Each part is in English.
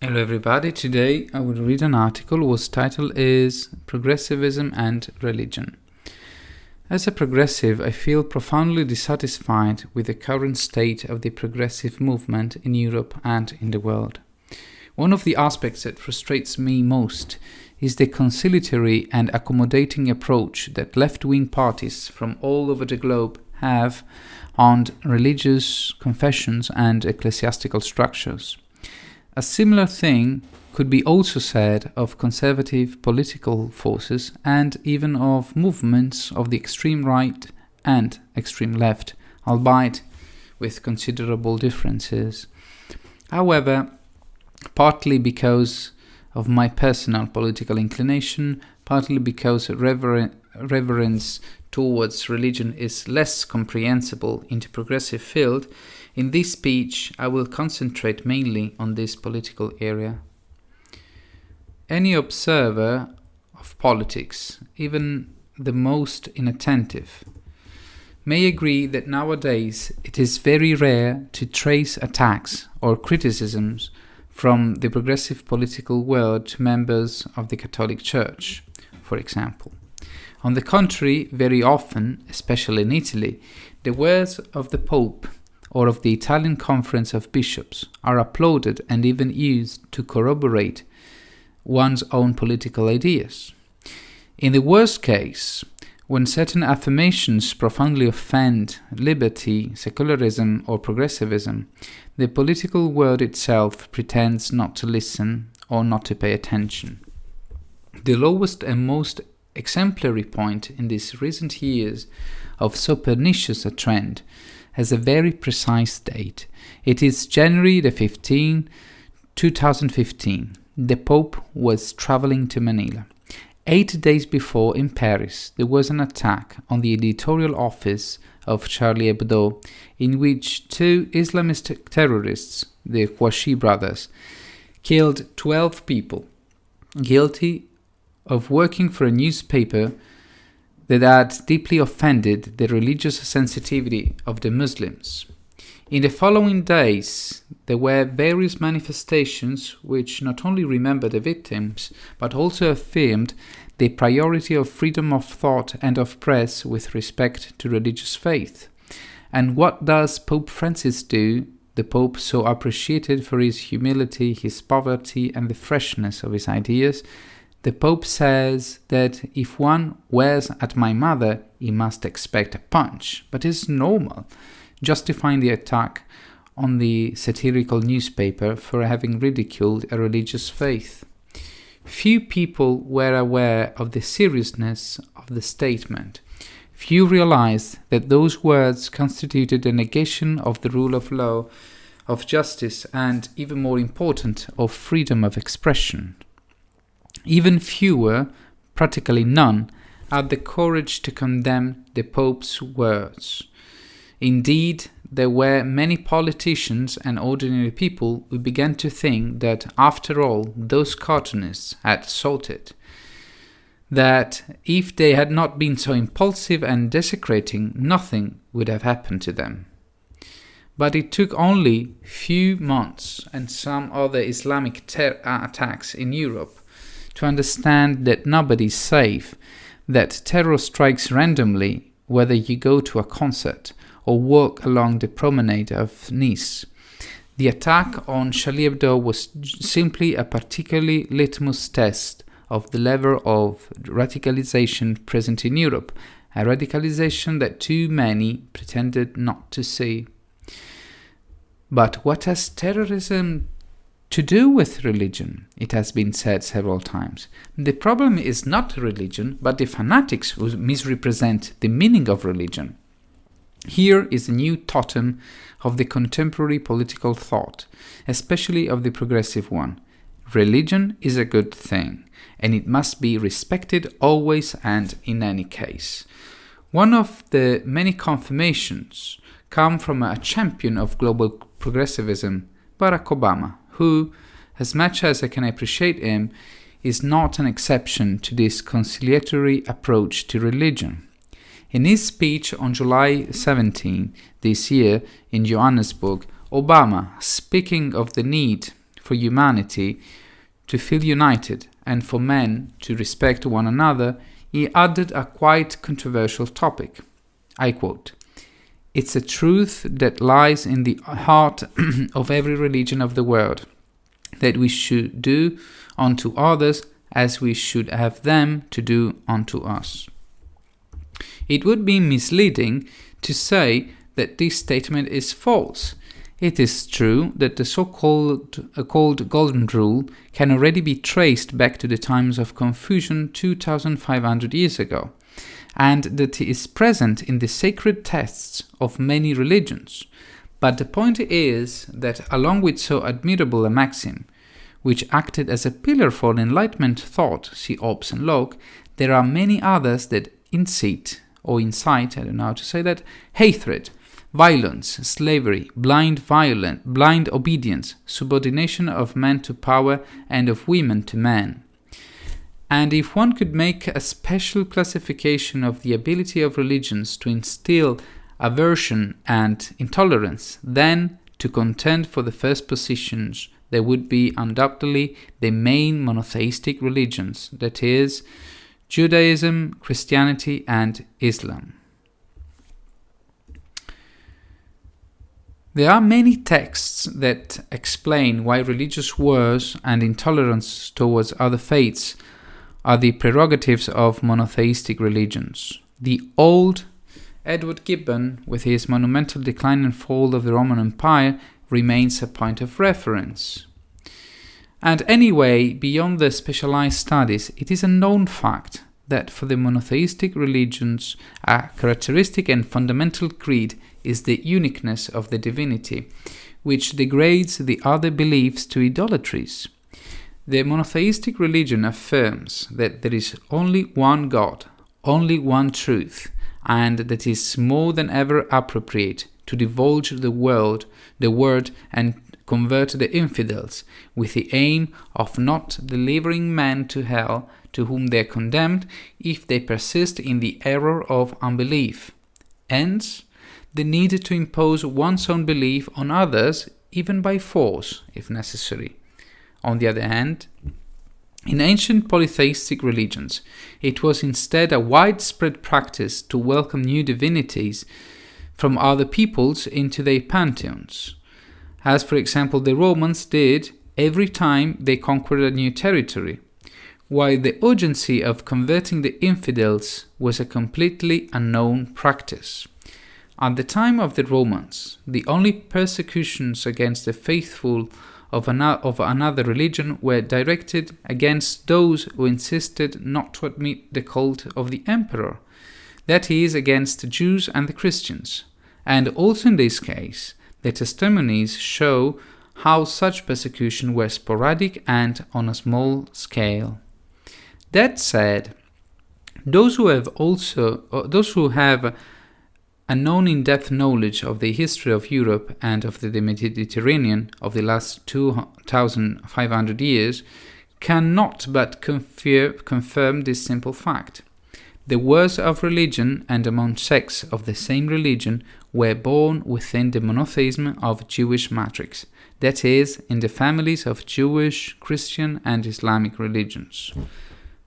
Hello everybody, today I will read an article whose title is Progressivism and Religion. As a progressive, I feel profoundly dissatisfied with the current state of the progressive movement in Europe and in the world. One of the aspects that frustrates me most is the conciliatory and accommodating approach that left-wing parties from all over the globe have on religious confessions and ecclesiastical structures. A similar thing could be also said of conservative political forces and even of movements of the extreme right and extreme left, albeit with considerable differences. However, partly because of my personal political inclination, partly because reverence towards religion is less comprehensible in the progressive field, in this speech I will concentrate mainly on this political area. Any observer of politics, even the most inattentive, may agree that nowadays it is very rare to trace attacks or criticisms from the progressive political world to members of the Catholic Church, for example. On the contrary, very often, especially in Italy, the words of the Pope or of the Italian Conference of Bishops are applauded and even used to corroborate one's own political ideas. In the worst case, when certain affirmations profoundly offend liberty, secularism, or progressivism, the political world itself pretends not to listen or not to pay attention. The lowest and most exemplary point in these recent years of so pernicious a trend has a very precise date. It is January the 15th, 2015. The Pope was traveling to Manila. 8 days before, in Paris, there was an attack on the editorial office of Charlie Hebdo, in which 2 Islamist terrorists, the Kouachi brothers, killed 12 people, guilty of working for a newspaper that had deeply offended the religious sensitivity of the Muslims. In the following days, there were various manifestations which not only remembered the victims, but also affirmed the priority of freedom of thought and of press with respect to religious faith. And what does Pope Francis do, the Pope so appreciated for his humility, his poverty, and the freshness of his ideas? The Pope says that if one wears at my mother, he must expect a punch, but it's normal, justifying the attack on the satirical newspaper for having ridiculed a religious faith. Few people were aware of the seriousness of the statement. Few realized that those words constituted a negation of the rule of law, of justice, and, even more important, of freedom of expression. Even fewer, practically none, had the courage to condemn the Pope's words. Indeed, there were many politicians and ordinary people who began to think that, after all, those cartoonists had salted, that if they had not been so impulsive and desecrating, nothing would have happened to them. But it took only few months and some other Islamic attacks in Europe to understand that nobody is safe, that terror strikes randomly whether you go to a concert or walk along the promenade of Nice. The attack on Charlie Hebdo was simply a particularly litmus test of the level of radicalization present in Europe, a radicalization that too many pretended not to see. But what has terrorism to do with religion? It has been said several times. The problem is not religion, but the fanatics who misrepresent the meaning of religion. Here is a new totem of the contemporary political thought, especially of the progressive one. Religion is a good thing, and it must be respected always and in any case. One of the many confirmations come from a champion of global progressivism, Barack Obama, who, as much as I can appreciate him, is not an exception to this conciliatory approach to religion. In his speech on July 17 this year in Johannesburg, Obama, speaking of the need for humanity to feel united and for men to respect one another, he added a quite controversial topic. I quote, "It's a truth that lies in the heart of every religion of the world, that we should do unto others as we should have them to do unto us." It would be misleading to say that this statement is false. It is true that the so-called Golden Rule can already be traced back to the times of Confucius 2,500 years ago, and that it is present in the sacred texts of many religions. But the point is that along with so admirable a maxim, which acted as a pillar for Enlightenment thought, see Hobbes and Locke, there are many others that incite, I don't know how to say that, hatred, violence, slavery, blind obedience, subordination of men to power and of women to men. And if one could make a special classification of the ability of religions to instill aversion and intolerance, then to contend for the first positions, there would be undoubtedly the main monotheistic religions, that is, Judaism, Christianity, and Islam. There are many texts that explain why religious wars and intolerance towards other faiths are the prerogatives of monotheistic religions. The old Edward Gibbon, with his monumental Decline and Fall of the Roman Empire, remains a point of reference. And anyway, beyond the specialized studies, it is a known fact that for the monotheistic religions, a characteristic and fundamental creed is the uniqueness of the divinity, which degrades the other beliefs to idolatries. The monotheistic religion affirms that there is only one God, only one truth, and that it is more than ever appropriate to divulge the word and convert the infidels, with the aim of not delivering men to hell, to whom they are condemned if they persist in the error of unbelief. Hence, the need to impose one's own belief on others, even by force, if necessary. On the other hand, in ancient polytheistic religions, it was instead a widespread practice to welcome new divinities from other peoples into their pantheons, as for example the Romans did every time they conquered a new territory, while the urgency of converting the infidels was a completely unknown practice. At the time of the Romans, the only persecutions against the faithful of another religion were directed against those who insisted not to admit the cult of the emperor, that is, against the Jews and the Christians. And also in this case, the testimonies show how such persecution were sporadic and on a small scale. That said, those who have a known in-depth knowledge of the history of Europe and of the Mediterranean of the last 2,500 years cannot but confirm this simple fact. The wars of religion and among sects of the same religion were born within the monotheism of Jewish matrix, that is, in the families of Jewish, Christian, and Islamic religions.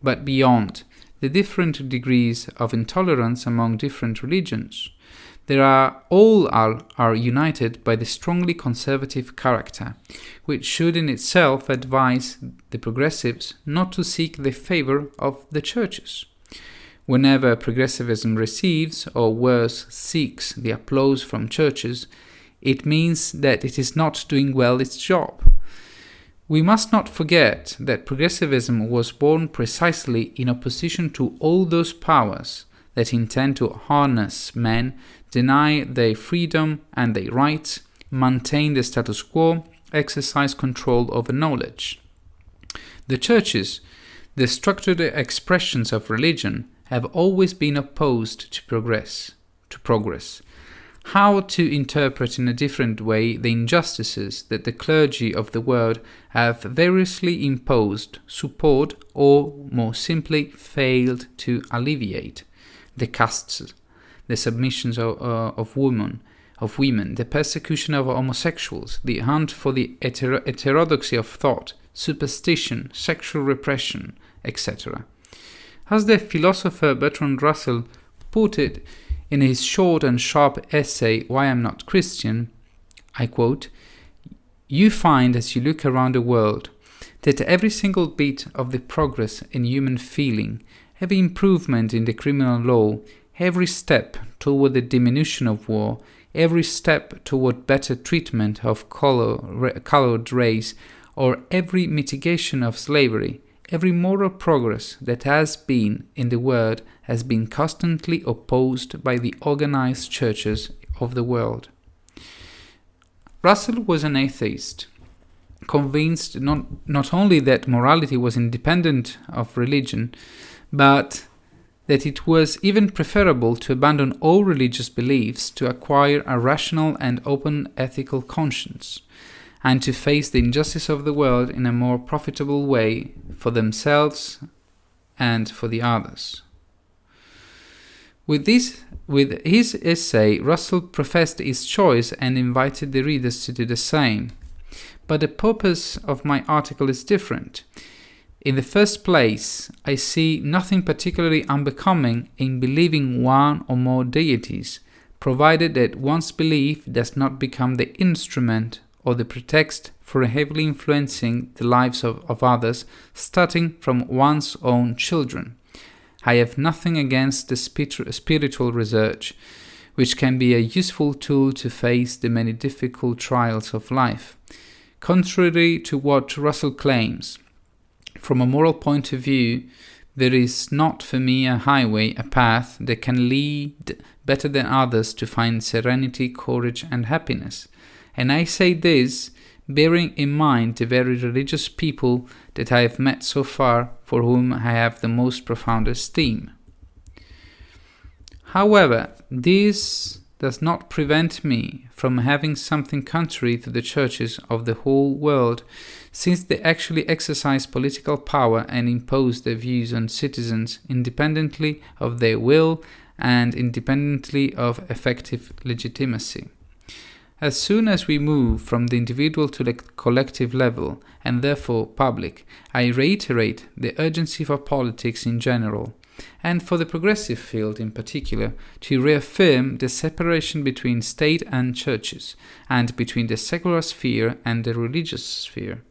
But beyond the different degrees of intolerance among different religions, all are united by the strongly conservative character, which should in itself advise the progressives not to seek the favor of the churches. Whenever progressivism receives, or worse, seeks the applause from churches, it means that it is not doing well its job. We must not forget that progressivism was born precisely in opposition to all those powers that intend to harness men, deny their freedom and their rights, maintain the status quo, exercise control over knowledge. The churches, the structured expressions of religion, have always been opposed to progress. How to interpret in a different way the injustices that the clergy of the world have variously imposed, support, or more simply failed to alleviate? The castes, the submissions of women, of women, the persecution of homosexuals, the hunt for the heterodoxy of thought, superstition, sexual repression, etc. As the philosopher Bertrand Russell put it in his short and sharp essay, Why I'm Not Christian, I quote, "You find as you look around the world that every single bit of the progress in human feeling, every improvement in the criminal law, every step toward the diminution of war, every step toward better treatment of colored race, or every mitigation of slavery, every moral progress that has been in the world has been constantly opposed by the organized churches of the world." Russell was an atheist, convinced not only that morality was independent of religion, but that it was even preferable to abandon all religious beliefs to acquire a rational and open ethical conscience, and to face the injustice of the world in a more profitable way for themselves and for the others. With his essay, Russell professed his choice and invited the readers to do the same. But the purpose of my article is different. In the first place, I see nothing particularly unbecoming in believing one or more deities, provided that one's belief does not become the instrument or the pretext for heavily influencing the lives of others, starting from one's own children. I have nothing against the spiritual research, which can be a useful tool to face the many difficult trials of life. Contrary to what Russell claims, from a moral point of view, there is not for me a highway, a path that can lead better than others to find serenity, courage, and happiness. And I say this bearing in mind the very religious people that I have met so far, for whom I have the most profound esteem. However, this does not prevent me from having something contrary to the churches of the whole world, since they actually exercise political power and impose their views on citizens independently of their will and independently of effective legitimacy. As soon as we move from the individual to the collective level, and therefore public, I reiterate the urgency for politics in general, and for the progressive field in particular, to reaffirm the separation between state and churches, and between the secular sphere and the religious sphere.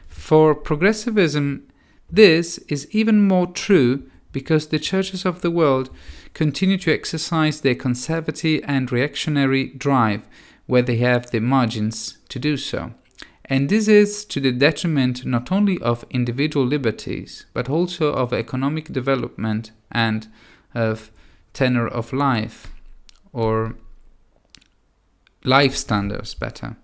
For progressivism, this is even more true because the churches of the world continue to exercise their conservative and reactionary drive where they have the margins to do so. And this is to the detriment not only of individual liberties, but also of economic development and of tenor of life, or life standards better.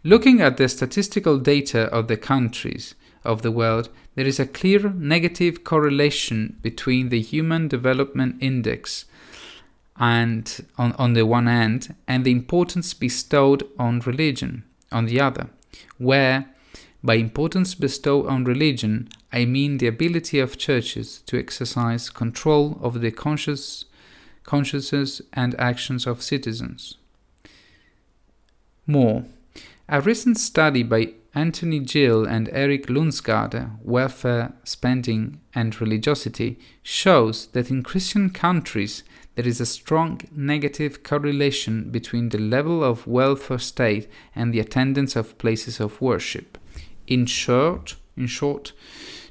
Looking at the statistical data of the countries of the world, there is a clear negative correlation between the Human Development Index and on the one hand, and the importance bestowed on religion on the other, where by importance bestowed on religion, I mean the ability of churches to exercise control over the consciences and actions of citizens. More, a recent study by Anthony Gill and Eric Lunsgaard, Welfare, Spending and Religiosity, shows that in Christian countries there is a strong negative correlation between the level of welfare state and the attendance of places of worship. In short,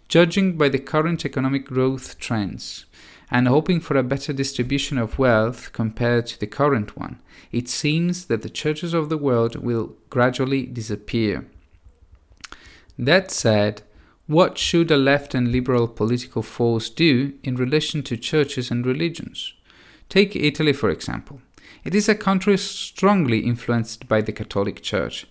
judging by the current economic growth trends, and hoping for a better distribution of wealth compared to the current one, it seems that the churches of the world will gradually disappear. That said, what should a left and liberal political force do in relation to churches and religions? Take Italy, for example. It is a country strongly influenced by the Catholic Church,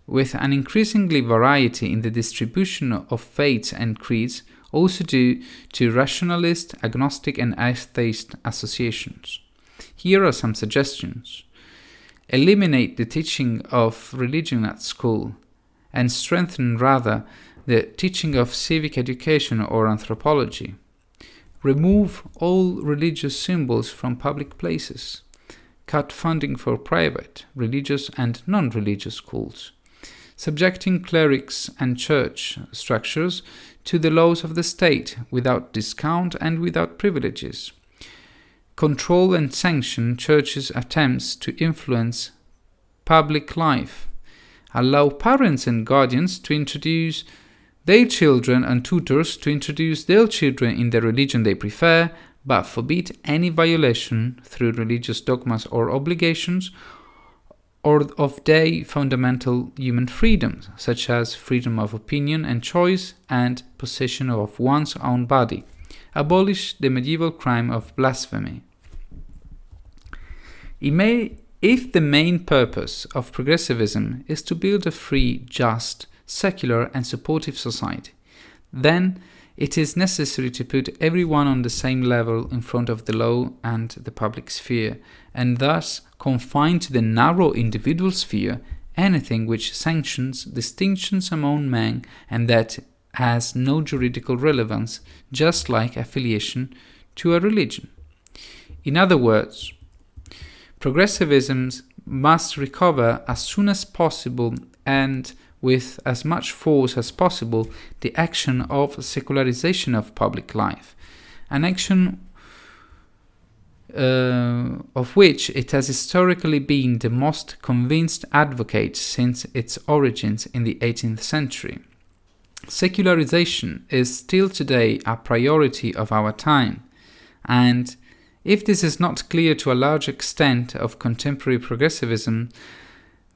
with an increasingly variety in the distribution of faiths and creeds, also due to rationalist, agnostic and atheist associations. Here are some suggestions. Eliminate the teaching of religion at school, and strengthen rather the teaching of civic education or anthropology. Remove all religious symbols from public places. cut funding for private, religious and non-religious schools, subjecting clerics and church structures to the laws of the state without discount and without privileges, control and sanction churches' attempts to influence public life, allow parents and guardians to introduce their children and tutors to introduce their children in the religion they prefer, but forbid any violation through religious dogmas or obligations or of their fundamental human freedoms, such as freedom of opinion and choice and possession of one's own body. Abolish the medieval crime of blasphemy. If the main purpose of progressivism is to build a free, just, secular and supportive society, then it is necessary to put everyone on the same level in front of the law and the public sphere, and thus confine to the narrow individual sphere anything which sanctions distinctions among men and that has no juridical relevance, just like affiliation to a religion. In other words, progressivism must recover as soon as possible and with as much force as possible the action of secularization of public life, an action of which it has historically been the most convinced advocate since its origins in the 18th century. Secularization is still today a priority of our time, and if this is not clear to a large extent of contemporary progressivism,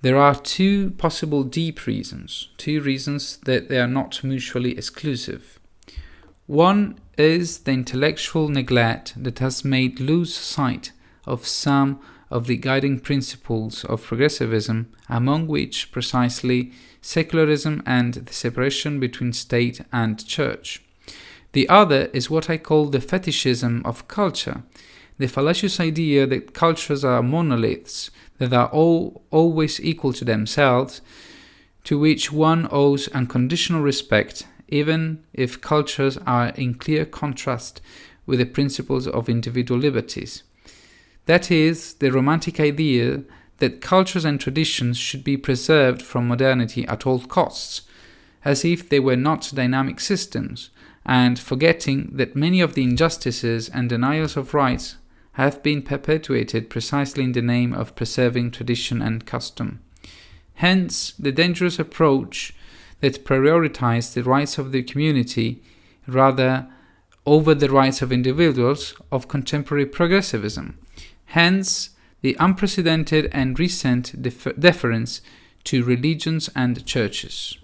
there are two possible deep reasons, that they are not mutually exclusive. One is the intellectual neglect that has made lose sight of some of the guiding principles of progressivism, among which precisely secularism and the separation between state and church. The other is what I call the fetishism of culture, the fallacious idea that cultures are monoliths that are always equal to themselves, to which one owes unconditional respect, even if cultures are in clear contrast with the principles of individual liberties. That is, the romantic idea that cultures and traditions should be preserved from modernity at all costs, as if they were not dynamic systems, and forgetting that many of the injustices and denials of rights have been perpetuated precisely in the name of preserving tradition and custom. Hence, the dangerous approach that prioritizes the rights of the community rather over the rights of individuals of contemporary progressivism. Hence, the unprecedented and recent deference to religions and churches.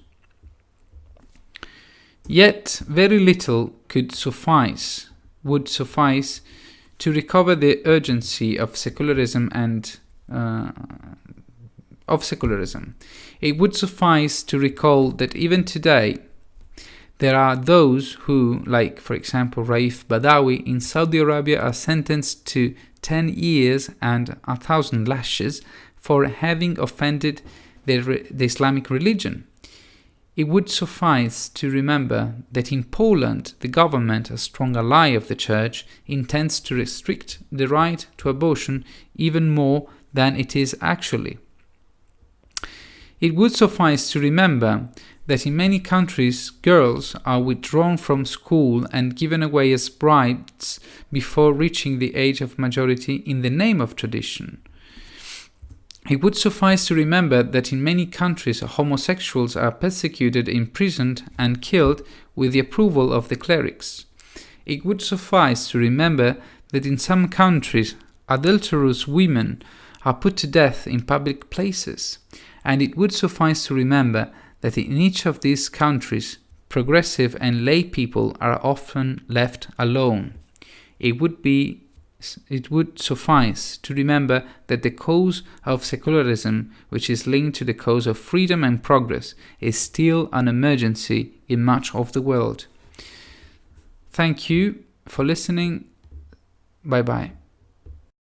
Yet, very little would suffice to recover the urgency of secularism It would suffice to recall that even today there are those who, like for example Raif Badawi in Saudi Arabia, are sentenced to 10 years and 1,000 lashes for having offended the Islamic religion. It would suffice to remember that in Poland, the government, a strong ally of the Church, intends to restrict the right to abortion even more than it is actually. It would suffice to remember that in many countries, girls are withdrawn from school and given away as brides before reaching the age of majority in the name of tradition. It would suffice to remember that in many countries homosexuals are persecuted, imprisoned, and killed with the approval of the clerics. It would suffice to remember that in some countries adulterous women are put to death in public places. And it would suffice to remember that in each of these countries progressive and lay people are often left alone. It would suffice to remember that the cause of secularism, which is linked to the cause of freedom and progress, is still an emergency in much of the world. Thank you for listening. Bye-bye.